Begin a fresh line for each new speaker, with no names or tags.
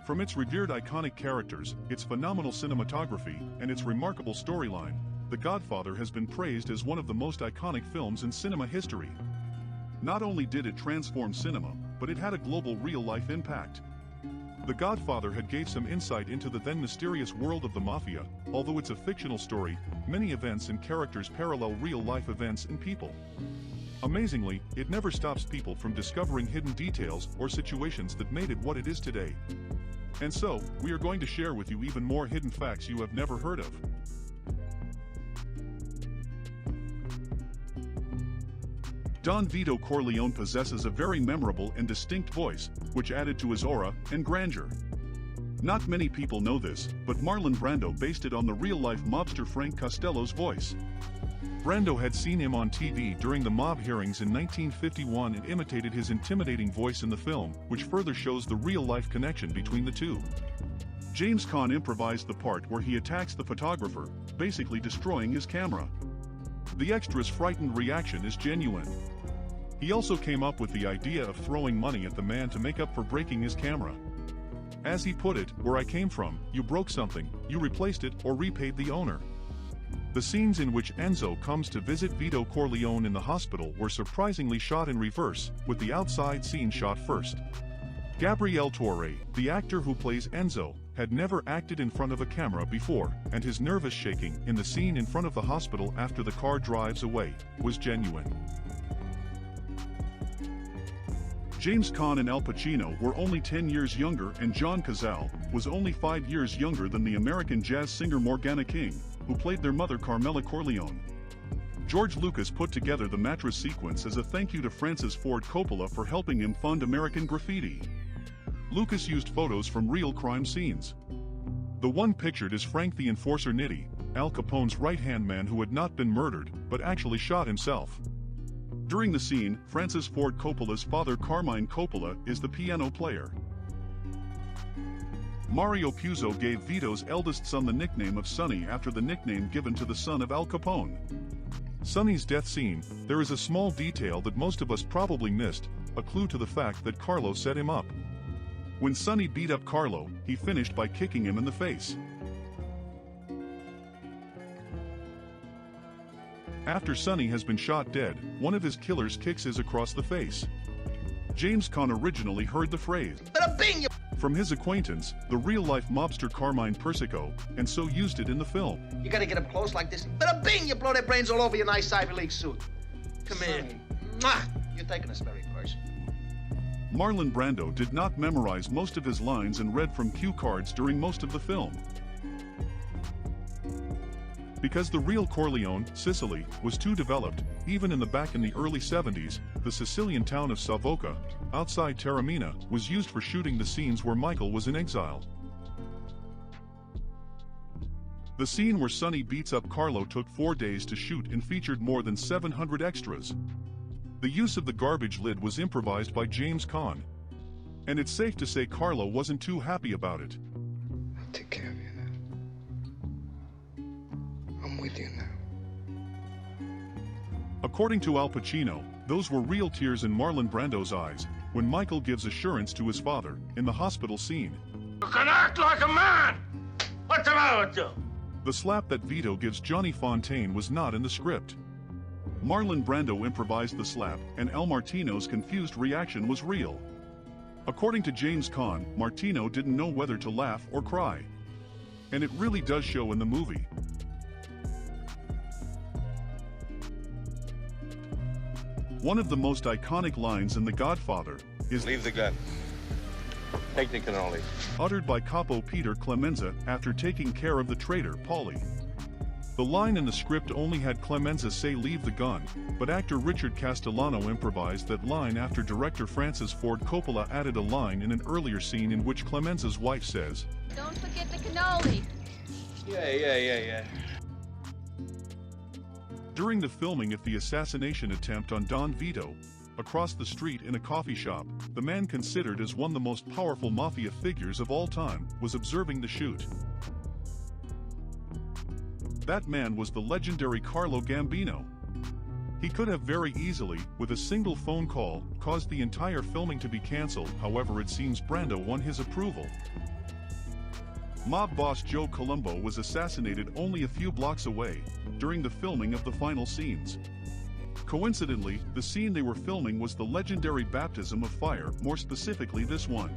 From its revered iconic characters, its phenomenal cinematography, and its remarkable storyline, The Godfather has been praised as one of the most iconic films in cinema history. Not only did it transform cinema, but it had a global real-life impact. The Godfather had gave some insight into the then mysterious world of the Mafia. Although it's a fictional story, many events and characters parallel real-life events and people. Amazingly, it never stops people from discovering hidden details or situations that made it what it is today. And so, we are going to share with you even more hidden facts you have never heard of. Don Vito Corleone possesses a very memorable and distinct voice, which added to his aura and grandeur. Not many people know this, but Marlon Brando based it on the real-life mobster Frank Costello's voice. Brando had seen him on TV during the mob hearings in 1951 and imitated his intimidating voice in the film, which further shows the real-life connection between the two. James Caan improvised the part where he attacks the photographer, basically destroying his camera. The extra's frightened reaction is genuine. He also came up with the idea of throwing money at the man to make up for breaking his camera. As he put it, "Where I came from, you broke something, you replaced it or repaid the owner." The scenes in which Enzo comes to visit Vito Corleone in the hospital were surprisingly shot in reverse, with the outside scene shot first. Gabriel Torre, the actor who plays Enzo, had never acted in front of a camera before, and his nervous shaking in the scene in front of the hospital after the car drives away was genuine. James Caan and Al Pacino were only 10 years younger, and John Cazale was only 5 years younger than the American jazz singer Morgana King, who played their mother Carmela Corleone. George Lucas put together the mattress sequence as a thank you to Francis Ford Coppola for helping him fund American Graffiti. Lucas used photos from real crime scenes. The one pictured is Frank the Enforcer Nitti, Al Capone's right-hand man who had not been murdered, but actually shot himself. During the scene, Francis Ford Coppola's father Carmine Coppola is the piano player. Mario Puzo gave Vito's eldest son the nickname of Sonny after the nickname given to the son of Al Capone. Sonny's death scene, there is a small detail that most of us probably missed, a clue to the fact that Carlo set him up. When Sonny beat up Carlo, he finished by kicking him in the face. After Sonny has been shot dead, one of his killers kicks his across the face. James Caan originally heard the phrase from his acquaintance, the real-life mobster Carmine Persico, and so used it in the film.
You gotta get up close like this. Bada bing! You blow their brains all over your nice Ivy League suit. Come here. Mwah! You're taking this very personal.
Marlon Brando did not memorize most of his lines and read from cue cards during most of the film. Because the real Corleone, Sicily, was too developed, even in the early 70s, the Sicilian town of Savoca, outside Taormina, was used for shooting the scenes where Michael was in exile. The scene where Sonny beats up Carlo took 4 days to shoot and featured more than 700 extras. The use of the garbage lid was improvised by James Caan. And it's safe to say Carlo wasn't too happy about it.
I'll take care of you now. I'm with you now.
According to Al Pacino, those were real tears in Marlon Brando's eyes when Michael gives assurance to his father in the hospital scene.
You can act like a man! What's the matter with you?
The slap that Vito gives Johnny Fontaine was not in the script. Marlon Brando improvised the slap, and El Martino's confused reaction was real. According to James Caan, Martino didn't know whether to laugh or cry. And it really does show in the movie. One of the most iconic lines in The Godfather is
"Leave the gun. Take the cannoli."
uttered by Capo Peter Clemenza after taking care of the traitor, Paulie. The line in the script only had Clemenza say "leave the gun," but actor Richard Castellano improvised that line after director Francis Ford Coppola added a line in an earlier scene in which Clemenza's wife says,
"Don't forget the cannoli."
Yeah.
During the filming of the assassination attempt on Don Vito, across the street in a coffee shop, the man considered as one of the most powerful mafia figures of all time was observing the shoot. That man was the legendary Carlo Gambino. He could have very easily, with a single phone call, caused the entire filming to be cancelled. However, it seems Brando won his approval. Mob boss Joe Colombo was assassinated only a few blocks away during the filming of the final scenes. Coincidentally, the scene they were filming was the legendary baptism of fire, more specifically this one.